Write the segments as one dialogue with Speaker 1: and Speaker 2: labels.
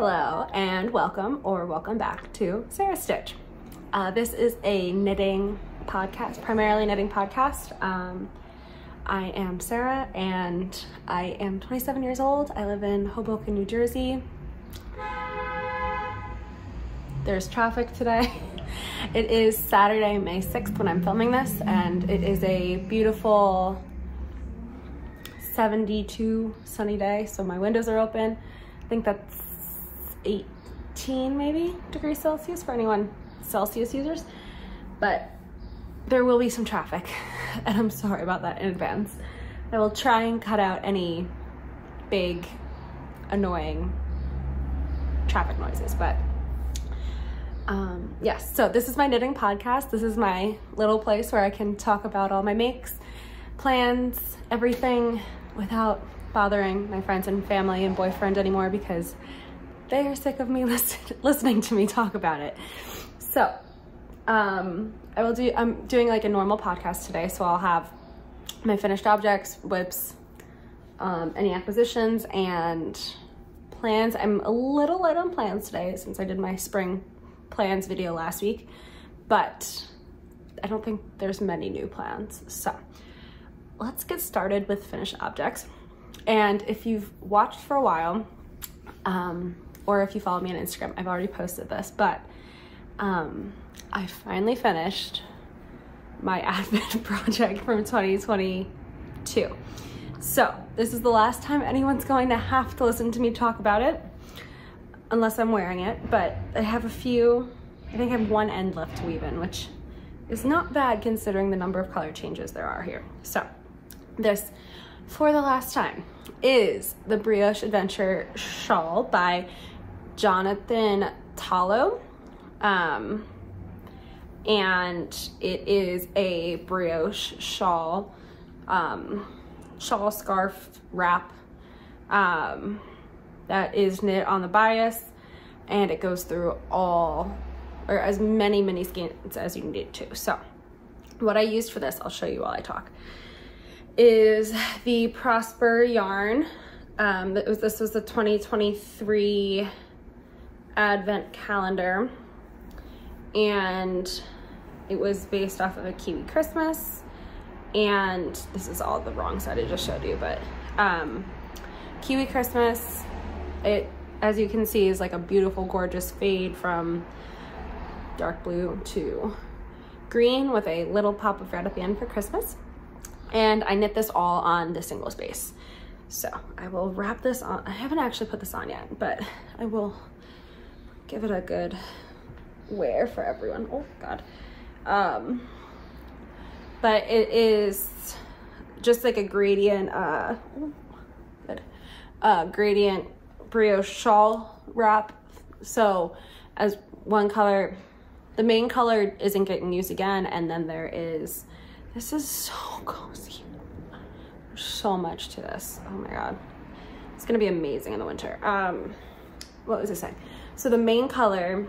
Speaker 1: Hello and welcome or welcome back to Sarah Stitch. This is a knitting podcast, primarily knitting podcast. I am Sarah and I am 27 years old. I live in Hoboken, New Jersey. There's traffic today. It is Saturday, May 6th when I'm filming this, and it is a beautiful 72 sunny day, so my windows are open. I think that's 18 maybe degrees Celsius for anyone Celsius users, but there will be some traffic and I'm sorry about that in advance. I will try and cut out any big annoying traffic noises, but yes, so this is my knitting podcast. This is my little place where I can talk about all my makes, plans, everything without bothering my friends and family and boyfriend anymore because they are sick of me listening to me talk about it. So I'm doing like a normal podcast today, so I'll have my finished objects, whips, any acquisitions and plans. I'm a little light on plans today since I did my spring plans video last week, but I don't think there's many new plans. So let's get started with finished objects. And if you've watched for a while, or if you follow me on Instagram, I've already posted this, but I finally finished my advent project from 2022. So this is the last time anyone's going to have to listen to me talk about it, unless I'm wearing it, but I have a few, I think I have one end left to weave in, which is not bad considering the number of color changes there are here. So this, for the last time, is the Brioche Adventure Shawl by Jonatan Tollow. And it is a brioche shawl, shawl scarf wrap that is knit on the bias, and it goes through all, or as many skeins as you need it to. So what I used for this, I'll show you while I talk, is the Prosper yarn. This was the 2023 advent calendar, and it was based off of a Kiwi Christmas, and this is all the wrong side I just showed you, but Kiwi Christmas, it, as you can see, is like a beautiful gorgeous fade from dark blue to green with a little pop of red at the end for Christmas. And I knit this all on the single space. So I will wrap this on. I haven't actually put this on yet, but I will give it a good wear for everyone. Oh God. But it is just like a gradient, gradient brioche shawl wrap. So as one color, the main color isn't getting used again, and then there is, this is so cozy. There's so much to this. Oh my God. It's gonna be amazing in the winter. What was I saying? So the main color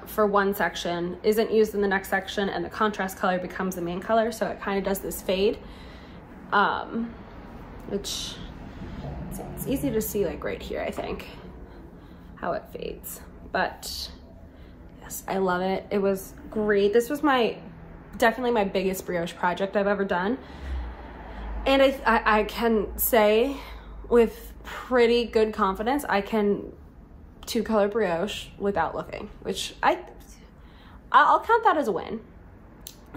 Speaker 1: for one section isn't used in the next section, and the contrast color becomes the main color. So it kind of does this fade, which it's easy to see like right here, I think, how it fades. But yes, I love it. It was great. This was definitely my biggest brioche project I've ever done. And I can say with pretty good confidence, I can two color brioche without looking, which I'll count that as a win.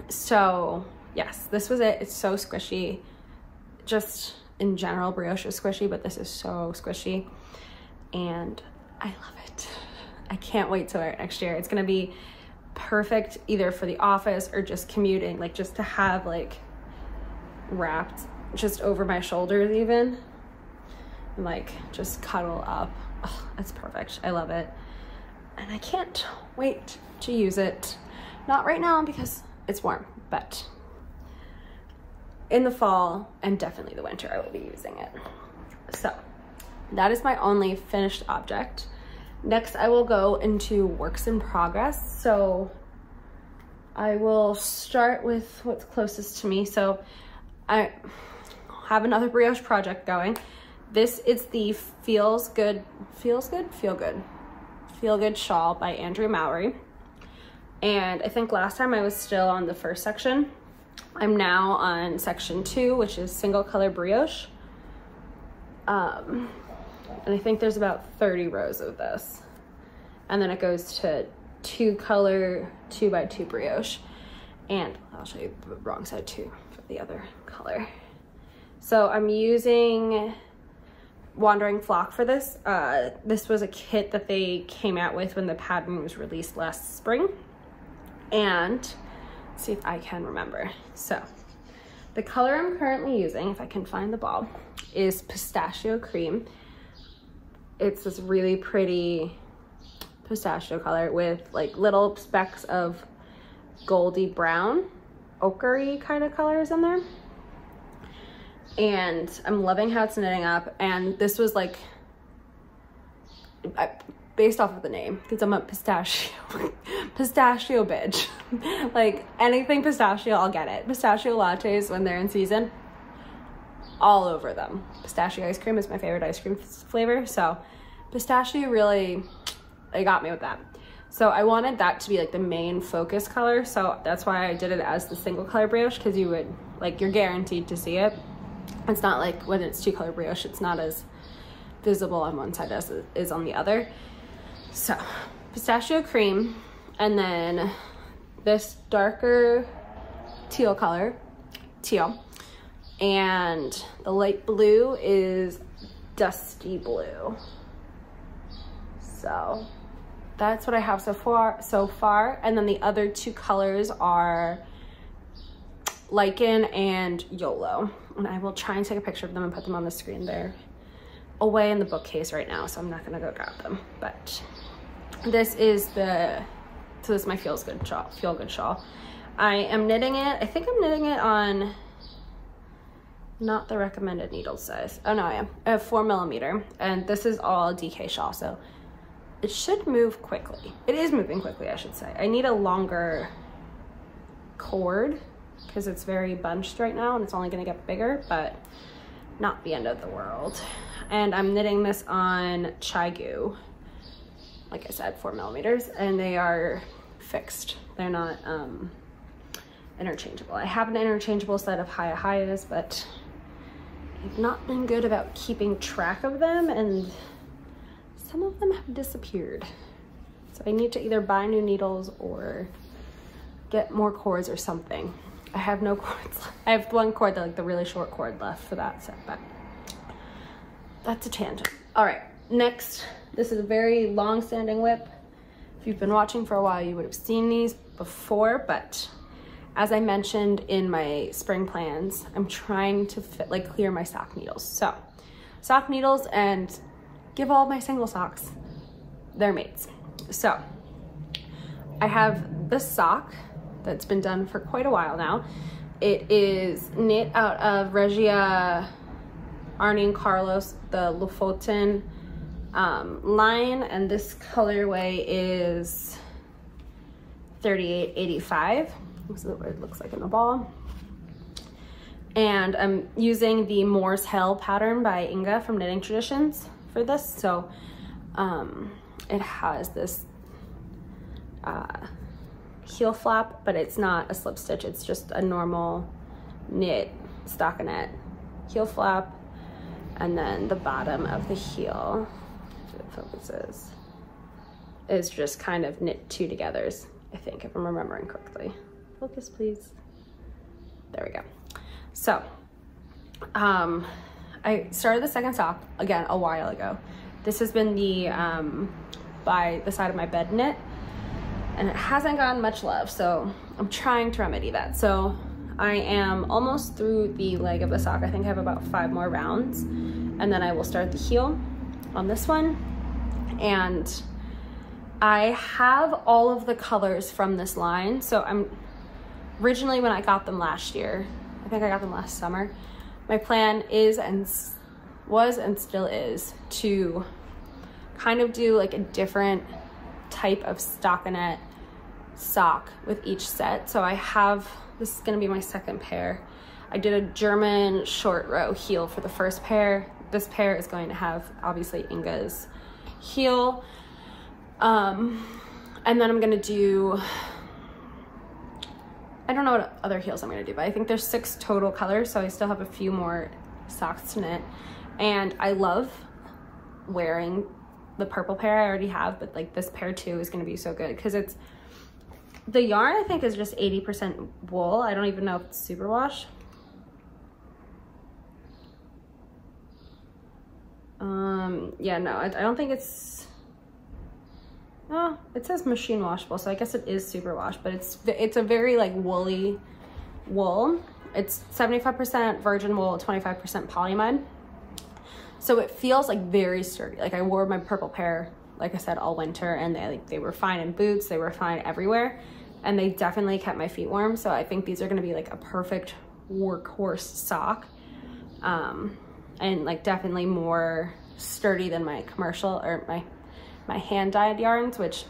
Speaker 1: So yes, this was it. It's so squishy. Just in general, brioche is squishy, but this is so squishy and I love it. I can't wait to wear it next year. It's gonna be perfect either for the office or just commuting, like just to have like wrapped just over my shoulders even, and like just cuddle up. Oh, that's perfect. I love it. And I can't wait to use it. Not right now because it's warm, but in the fall and definitely the winter, I will be using it. So that is my only finished object. Next, I will go into works in progress. So I will start with what's closest to me. So I have another brioche project going. This is the Feel Good Shawl by Andrew Mowry. And I think last time I was still on the first section. I'm now on section 2, which is single color brioche. And I think there's about 30 rows of this. And then it goes to 2 color 2x2 brioche. And I'll show you the wrong side too for the other color. So I'm using Wandering Flock for this. This was a kit that they came out with when the pattern was released last spring. And let's see if I can remember. So the color I'm currently using, if I can find the ball, is Pistachio Cream. It's this really pretty pistachio color with like little specks of goldy brown, ochre-y kind of colors in there. And I'm loving how it's knitting up. And this was like, based off of the name, because I'm a pistachio bitch. Like anything pistachio, I'll get it. Pistachio lattes when they're in season, all over them. Pistachio ice cream is my favorite ice cream flavor. So pistachio really, it got me with that. So I wanted that to be like the main focus color. So that's why I did it as the single color brioche, because you would, like, you're guaranteed to see it. It's not like when it's 2 color brioche, it's not as visible on one side as it is on the other. So pistachio cream, and then this darker teal color, teal, and the light blue is dusty blue. So that's what I have so far. And then the other 2 colors are Lichen and YOLO. And I will try and take a picture of them and put them on the screen. They're away in the bookcase right now, so I'm not gonna go grab them. But this is so this is my Feel Good Shawl. I am knitting it, I think I'm knitting it on not the recommended needle size. Oh no, I am. I have 4mm, and this is all DK shawl, so it should move quickly. It is moving quickly, I should say. I need a longer cord because it's very bunched right now and it's only gonna get bigger, but not the end of the world. And I'm knitting this on Chaigu, like I said, 4mm, and they are fixed. They're not interchangeable. I have an interchangeable set of Hayas, but I've not been good about keeping track of them, and some of them have disappeared. So I need to either buy new needles or get more cords or something. I have no cords. I have one cord, like the really short cord left for that set, but that's a tangent. All right, next, this is a very long-standing whip. If you've been watching for a while, you would have seen these before, but as I mentioned in my spring plans, I'm trying to clear my sock needles. So sock needles, and give all my single socks their mates. So I have this sock that's been done for quite a while now. It is knit out of Regia Arnie and Carlos, the Lofoten line, and this colorway is 3885. This is what it looks like in the ball. And I'm using the Moore's Hell pattern by Inga from Knitting Traditions for this. So it has this heel flap, but it's not a slip stitch. It's just a normal knit stockinette heel flap. And then the bottom of the heel, if it focuses, is just kind of knit 2 togethers, I think, if I'm remembering correctly. Focus, please. There we go. So I started the second sock again a while ago. This has been the by the side of my bed knit, and it hasn't gotten much love, so I'm trying to remedy that. So I am almost through the leg of the sock. I think I have about 5 more rounds, and then I will start the heel on this one. And I have all of the colors from this line. So I'm originally, when I got them last year, I think I got them last summer, my plan is and was and still is to kind of do like a different type of stockinette sock with each set. So I have, this is gonna be my second pair. I did a German short row heel for the first pair. this pair is going to have obviously Inga's heel. And then I'm gonna do, I don't know what other heels I'm gonna do, but I think there's 6 total colors, so I still have a few more socks to knit. And I love wearing the purple pair I already have, but like this pair too is gonna be so good because it's, the yarn I think is just 80% wool. I don't even know if it's superwash. Yeah, no, I don't think it's, oh, it says machine washable, so I guess it is superwash, but it's a very like woolly wool. It's 75% virgin wool, 25% polymud. So it feels like very sturdy. Like I wore my purple pair, like I said, all winter, and they were fine in boots, they were fine everywhere, and they definitely kept my feet warm. So I think these are gonna be like a perfect workhorse sock. And like definitely more sturdy than my commercial or my hand dyed yarns, which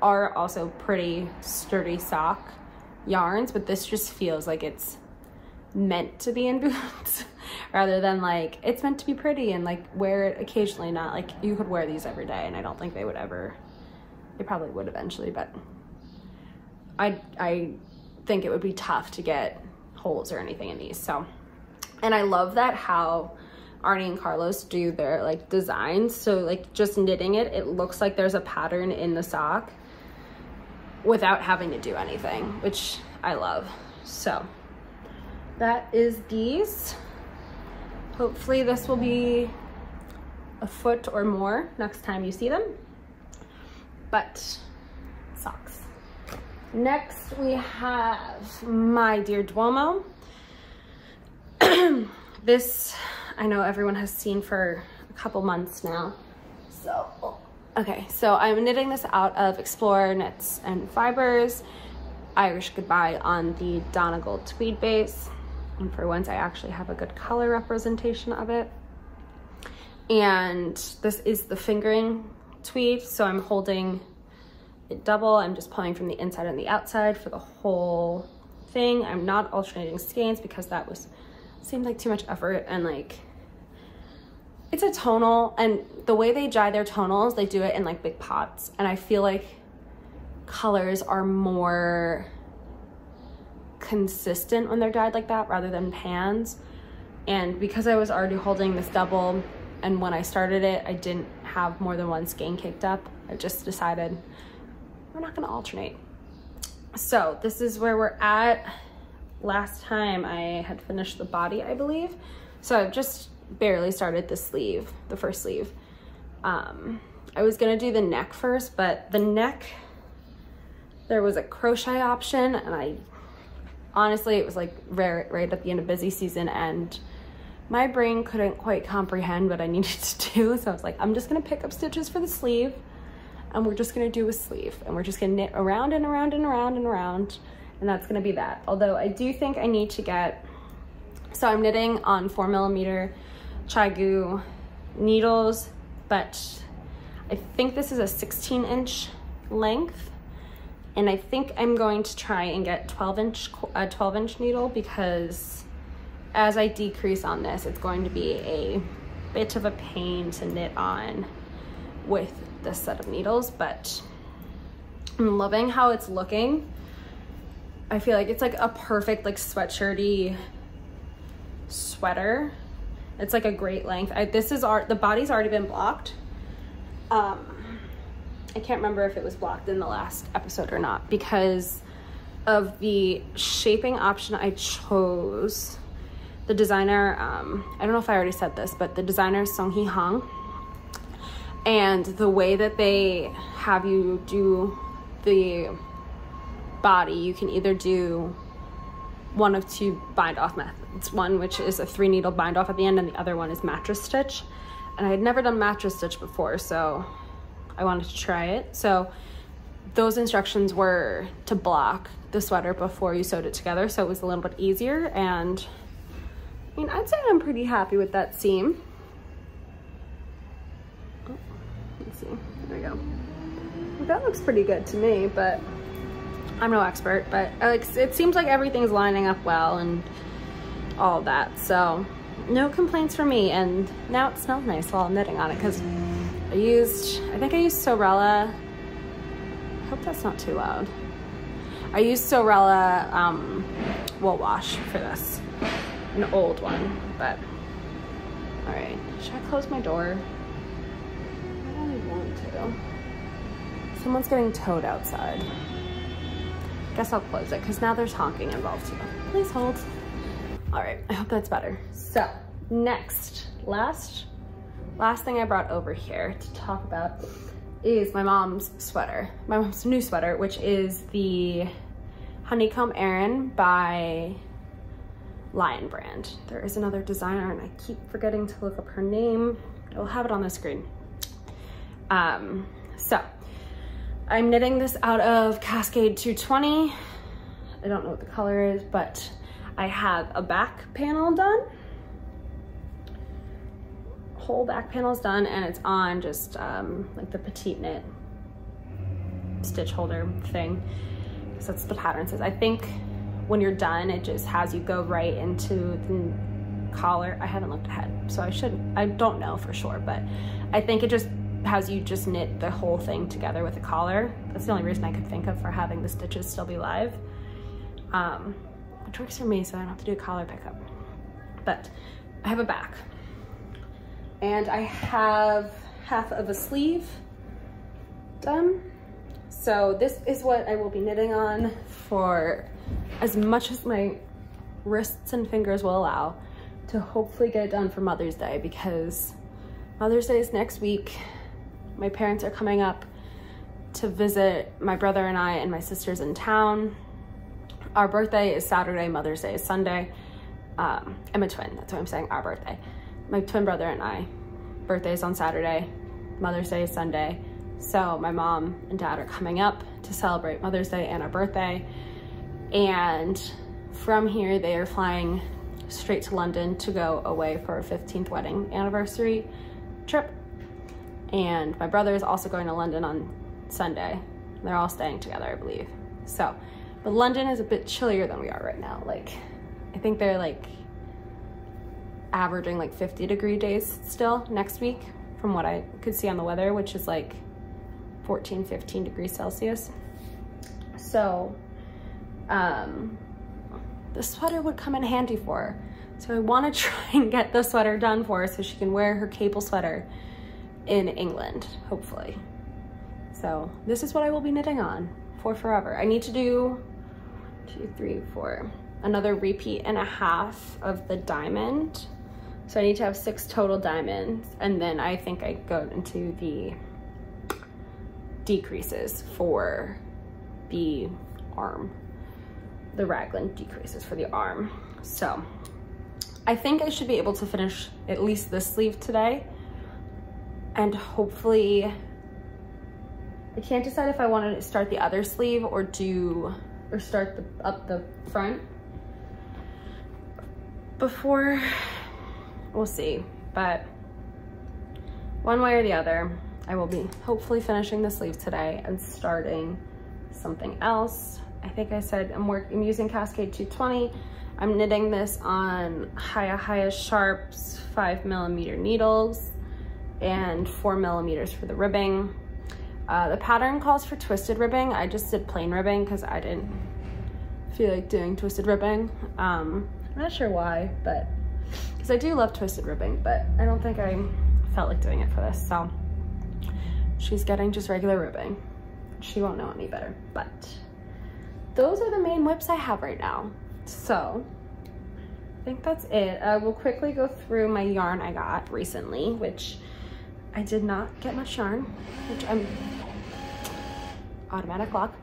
Speaker 1: are also pretty sturdy sock yarns, but this just feels like it's meant to be in boots rather than like it's meant to be pretty and like wear it occasionally, not like you could wear these every day. And I don't think they would ever, they probably would eventually, but I think it would be tough to get holes or anything in these. So, and I love that how Arnie and Carlos do their like designs. So like just knitting it, it looks like there's a pattern in the sock without having to do anything, which I love. So that is these. Hopefully this will be a foot or more next time you see them. But socks. Next we have my dear Duomo. This I know everyone has seen for a couple months now. So, okay, so I'm knitting this out of Explorer Knits and Fibers, Irish Goodbye on the Donegal tweed base. And for once I actually have a good color representation of it. And this is the fingering tweed, so I'm holding it double. I'm just pulling from the inside and the outside for the whole thing. I'm not alternating skeins because that seemed like too much effort, and like it's a tonal, and the way they dye their tonals, they do it in like big pots, and I feel like colors are more consistent when they're dyed like that rather than pans. And because I was already holding this double, and when I started it I didn't have more than one skein kicked up, I just decided we're not gonna alternate. So this is where we're at. Last time I had finished the body, I believe. So I've just barely started the sleeve, the first sleeve. I was gonna do the neck first, but the neck, there was a crochet option, and honestly, it was like right at the end of busy season, and my brain couldn't quite comprehend what I needed to do. So I was like, I'm just gonna pick up stitches for the sleeve, and we're just gonna do a sleeve, and we're just gonna knit around and around and around and around. And that's gonna be that. Although I do think I need to get, so I'm knitting on 4mm Chaigu needles, but I think this is a 16-inch length. And I think I'm going to try and get 12-inch needle, because as I decrease on this, it's going to be a bit of a pain to knit on with this set of needles, but I'm loving how it's looking. I feel like it's like a perfect like sweatshirty sweater. It's like a great length. The body's already been blocked. I can't remember if it was blocked in the last episode or not because of the shaping option I chose. The designer, I don't know if I already said this, but the designer is Seunghee, and the way that they have you do the body, you can either do one of two bind off methods. One which is a 3-needle bind off at the end, and the other one is mattress stitch. And I had never done mattress stitch before, so I wanted to try it. So those instructions were to block the sweater before you sewed it together, so it was a little bit easier. And I mean, I'd say I'm pretty happy with that seam. Oh, let's see, there we go. Well, that looks pretty good to me, but I'm no expert, but it seems like everything's lining up well and all of that. So no complaints from me, and now it smells nice while I'm knitting on it because I think I used Sorella. I hope that's not too loud. I used Sorella wool wash for this, an old one, but all right. Should I close my door? I don't even want to. Someone's getting towed outside. Guess I'll close it because now there's honking involved too. Please hold. All right, I hope that's better. So next, last thing I brought over here to talk about is my mom's sweater. My mom's new sweater, which is the Honeycomb Aran by Lion brand. There is another designer and I keep forgetting to look up her name. I'll have it on the screen. So I'm knitting this out of Cascade 220. I don't know what the color is, but I have a back panel done. Whole back panel is done, and it's on just like the petite knit stitch holder thing. So that's the pattern says. I think when you're done, it just has you go right into the collar. I haven't looked ahead, so I don't know for sure, but I think it just has you just knit the whole thing together with the collar. That's the only reason I could think of for having the stitches still be live. Which works for me, so I don't have to do a collar pickup. But I have a back. And I have half of a sleeve done. So this is what I will be knitting on for as much as my wrists and fingers will allow to hopefully get it done for Mother's Day, because Mother's Day is next week. My parents are coming up to visit my brother and I, and my sister's in town. Our birthday is Saturday, Mother's Day is Sunday. I'm a twin, that's why I'm saying our birthday. My twin brother and I, birthday is on Saturday, Mother's Day is Sunday. So my mom and dad are coming up to celebrate Mother's Day and our birthday. And from here, they are flying straight to London to go away for a 15th wedding anniversary trip. And my brother is also going to London on Sunday. They're all staying together, I believe. So, but London is a bit chillier than we are right now. Like, I think they're like averaging like 50-degree days still next week from what I could see on the weather, which is like 14, 15 degrees Celsius. So, the sweater would come in handy for her. So I want to try and get the sweater done for her so she can wear her cable sweater in England, hopefully. So this is what I will be knitting on for forever. I need to do 2, 3, 4, another repeat and a half of the diamond. So I need to have 6 total diamonds, and then I think I go into the decreases for the arm, the raglan decreases for the arm. So I think I should be able to finish at least this sleeve today. And hopefully, I can't decide if I want to start the other sleeve or start up the front before, we'll see. But one way or the other, I will be hopefully finishing the sleeve today and starting something else. I think I said I'm using Cascade 220. I'm knitting this on Haya Sharps 5mm needles and 4mm for the ribbing. The pattern calls for twisted ribbing. I just did plain ribbing because I didn't feel like doing twisted ribbing. I'm not sure why, but because I do love twisted ribbing, but I don't think I felt like doing it for this. So she's getting just regular ribbing. She won't know any better, but those are the main whips I have right now. So I think that's it. I will quickly go through my yarn I got recently, which I did not get much yarn, which I'm automatic lock,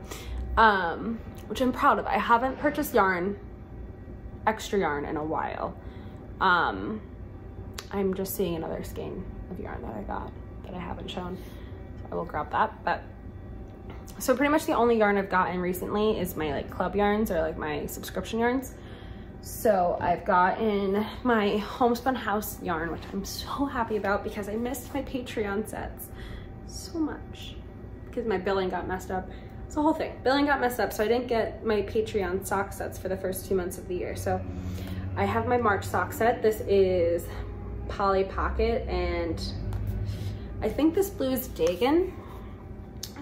Speaker 1: which I'm proud of. I haven't purchased extra yarn in a while. I'm just seeing another skein of yarn that I got that I haven't shown, so I will grab that. But so pretty much the only yarn I've gotten recently is my like club yarns or like my subscription yarns. So I've gotten my homespun house yarn, which I'm so happy about because I missed my Patreon sets so much because my billing got messed up. It's the whole thing. Billing got messed up, so I didn't get my Patreon sock sets for the first 2 months of the year. So I have my March sock set. This is Polly Pocket, and I think this blue is Dagon.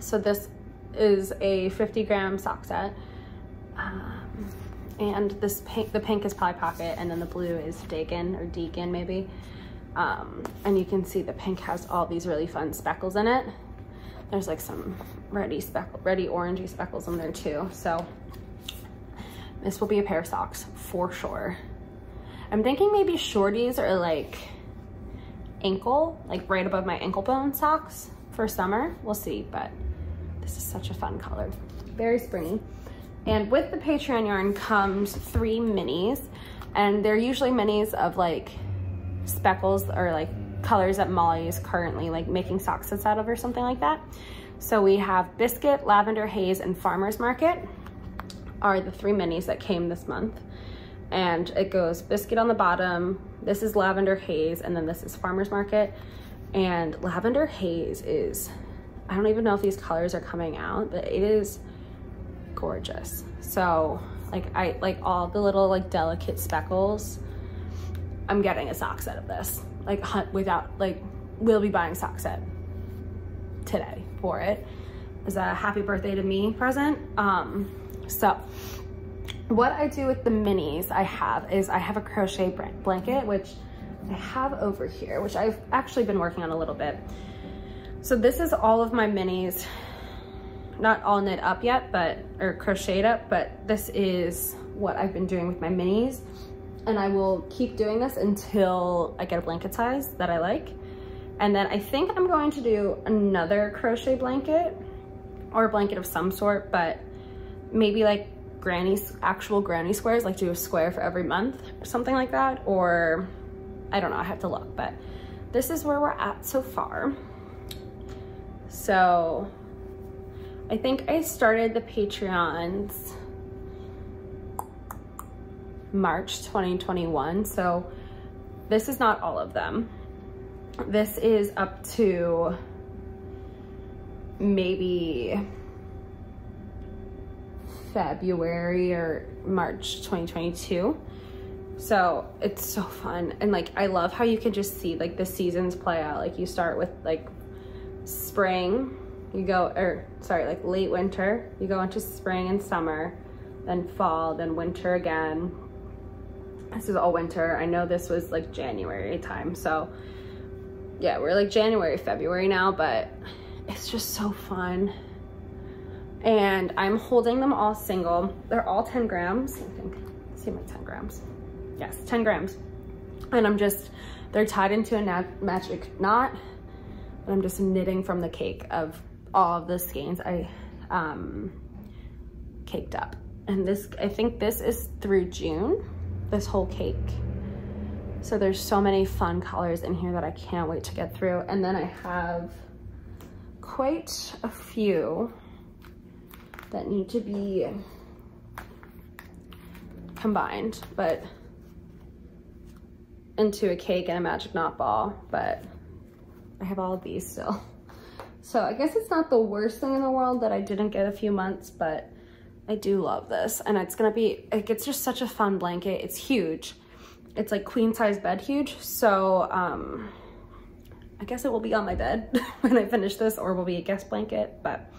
Speaker 1: So this is a 50-gram sock set. And this pink, the pink is Polly Pocket, and then the blue is Dagon or Deacon maybe. And you can see the pink has all these really fun speckles in it. There's like some reddy orangey speckles in there too. So this will be a pair of socks for sure. I'm thinking maybe shorties or like ankle, like right above my ankle bone socks for summer. We'll see, but this is such a fun color. Very springy. And with the Patreon yarn comes 3 minis, and they're usually minis of like speckles or like colors that Molly is currently like making sock sets out of or something like that. So we have Biscuit, Lavender Haze, and Farmer's Market are the 3 minis that came this month. And it goes Biscuit on the bottom, this is Lavender Haze, and then this is Farmer's Market. And Lavender Haze is, I don't even know if these colors are coming out, but it is gorgeous. So like I like all the little like delicate speckles. I'm getting a sock set of this, like without like, we'll be buying a sock set today for it as a happy birthday to me present. So what I do with the minis I have a crochet blanket, which I have over here, which I've actually been working on a little bit. So this is all of my minis, not all knit up yet, or crocheted up, but this is what I've been doing with my minis. And I will keep doing this until I get a blanket size that I like. And then I think I'm going to do another crochet blanket or a blanket of some sort, but maybe like actual granny squares, like do a square for every month or something like that. Or I don't know, I have to look, but this is where we're at so far. So I think I started the Patreons March 2021. So this is not all of them. This is up to maybe February or March 2022. So it's so fun. And like, I love how you can just see like the seasons play out. Like you start with like spring, like late winter, you go into spring and summer, then fall, then winter again. This is all winter. I know this was like January time. So yeah, we're like January, February now, but it's just so fun. And I'm holding them all single. They're all 10 grams. I think, see my 10 grams. Yes, 10 grams. And they're tied into a magic knot, but I'm just knitting from the cake of all of the skeins I caked up. And this, I think this is through June, this whole cake. So there's so many fun colors in here that I can't wait to get through. And then I have quite a few that need to be combined, but into a cake and a magic knot ball, but I have all of these still. So I guess it's not the worst thing in the world that I didn't get a few months, but I do love this. And it's gonna be, like, it's just such a fun blanket. It's huge. It's like queen size bed huge. So I guess it will be on my bed when I finish this, or will be a guest blanket, but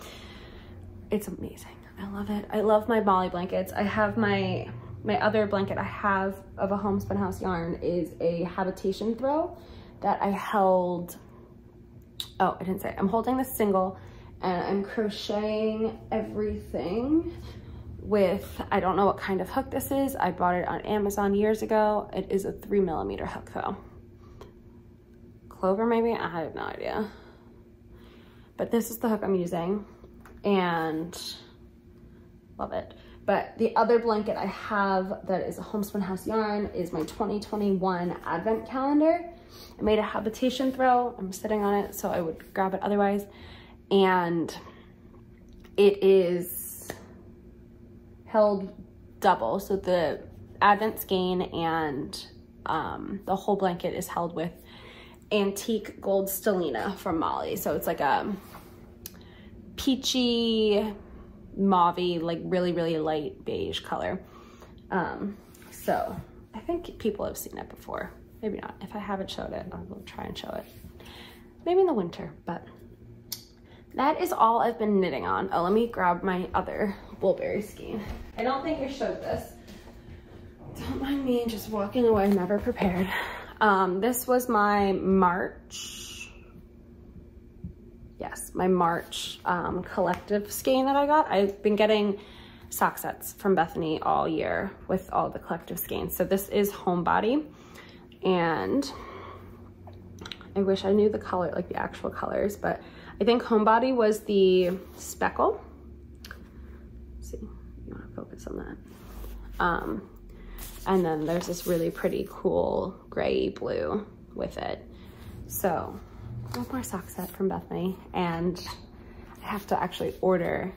Speaker 1: it's amazing. I love it. I love my Molly blankets. I have my other blanket I have of a Homespun House yarn is a habitation throw that I held. Oh, I didn't say. I'm holding this single and I'm crocheting everything with, I don't know what kind of hook this is. I bought it on Amazon years ago. It is a 3mm hook though. Clover maybe? I have no idea. But this is the hook I'm using and love it. But the other blanket I have that is a Homespun House yarn is my 2021 advent calendar. I made a habitation throw. I'm sitting on it, so I would grab it otherwise. And it is held double. So the advent skein and the whole blanket is held with antique gold stellina from Molly. So it's like a peachy, mauvey, like really, really light beige color. So I think people have seen it before. Maybe not. If I haven't showed it, I will try and show it. Maybe in the winter, but that is all I've been knitting on. Oh, let me grab my other Woolberry skein. I don't think I showed this. Don't mind me just walking away, never prepared. This was my March, yes, my March collective skein that I got. I've been getting sock sets from Bethany all year with all the collective skeins. So this is Homebody, and I wish I knew the color, like the actual colors, but I think Homebody was the speckle. Let's see, you want to focus on that. And then there's this really pretty cool gray blue with it. So one more sock set from Bethany, and I have to actually order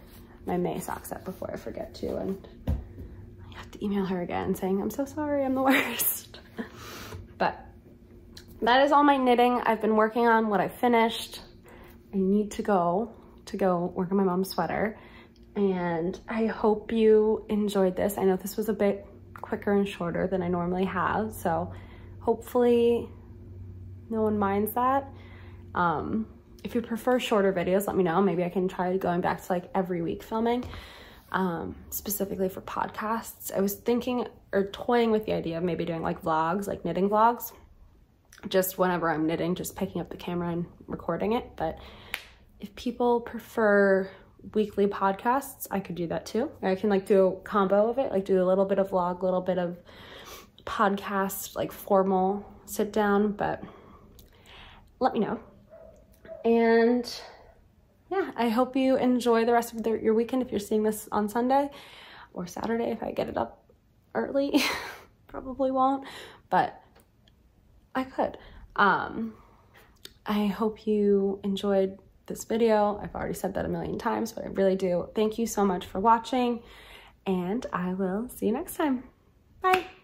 Speaker 1: my May sock set before I forget to, and I have to email her again saying, I'm so sorry, I'm the worst. But that is all my knitting. I've been working on what I finished. I need to go work on my mom's sweater, and I hope you enjoyed this. I know this was a bit quicker and shorter than I normally have, so hopefully no one minds that. If you prefer shorter videos, let me know. Maybe I can try going back to like every week filming, specifically for podcasts. I was thinking or toying with the idea of maybe doing like vlogs, like knitting vlogs, just whenever I'm knitting, just picking up the camera and recording it. But if people prefer weekly podcasts, I could do that too. I can like do a combo of it, like do a little bit of vlog, a little bit of podcast, like formal sit down, but let me know. And yeah, I hope you enjoy the rest of your weekend if you're seeing this on Sunday or Saturday if I get it up early. Probably won't, but I could. I hope you enjoyed this video. I've already said that a million times, but I really do. Thank you so much for watching, and I will see you next time. Bye.